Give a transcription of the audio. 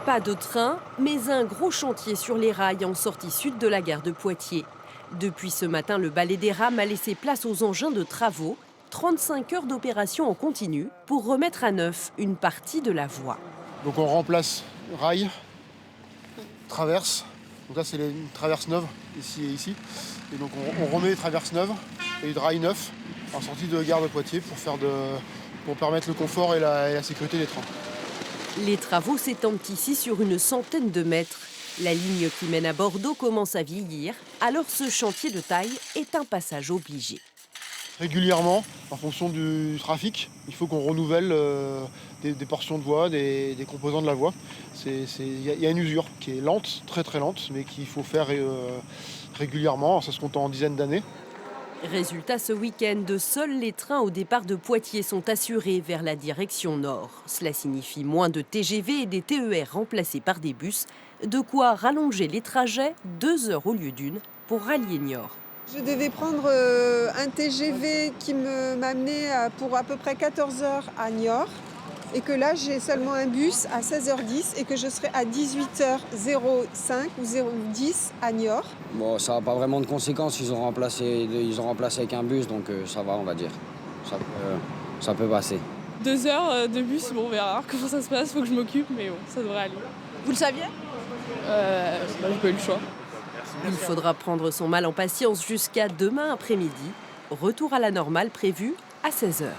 Pas de train, mais un gros chantier sur les rails en sortie sud de la gare de Poitiers. Depuis ce matin, le balai des rames a laissé place aux engins de travaux. 35 heures d'opération en continu pour remettre à neuf une partie de la voie. Donc on remplace rail, traverse. Donc là c'est une traverse neuve ici et ici. Et donc on remet les traverses neuves et le rail neuf en sortie de gare de Poitiers pour permettre le confort et la sécurité des trains. Les travaux s'étendent ici sur une centaine de mètres. La ligne qui mène à Bordeaux commence à vieillir, alors ce chantier de taille est un passage obligé. Régulièrement, en fonction du trafic, il faut qu'on renouvelle des portions de voie, des composants de la voie. Il y a une usure qui est lente, très très lente, mais qu'il faut faire régulièrement, ça se compte en dizaines d'années. Résultat, ce week-end, seuls les trains au départ de Poitiers sont assurés vers la direction nord. Cela signifie moins de TGV et des TER remplacés par des bus, de quoi rallonger les trajets 2 heures au lieu d'une pour rallier Niort. Je devais prendre un TGV qui m'amenait pour à peu près 14 heures à Niort et que là j'ai seulement un bus à 16h10 et que je serai à 18h05 ou 10 à Niort. Bon, ça n'a pas vraiment de conséquences, ils ont remplacé avec un bus, donc ça va, on va dire. Ça peut passer. 2 heures de bus, bon, on verra comment ça se passe, faut que je m'occupe, mais bon, ça devrait aller. Vous le saviez? J'ai pas eu le choix. Il faudra prendre son mal en patience jusqu'à demain après-midi. Retour à la normale prévu à 16 heures.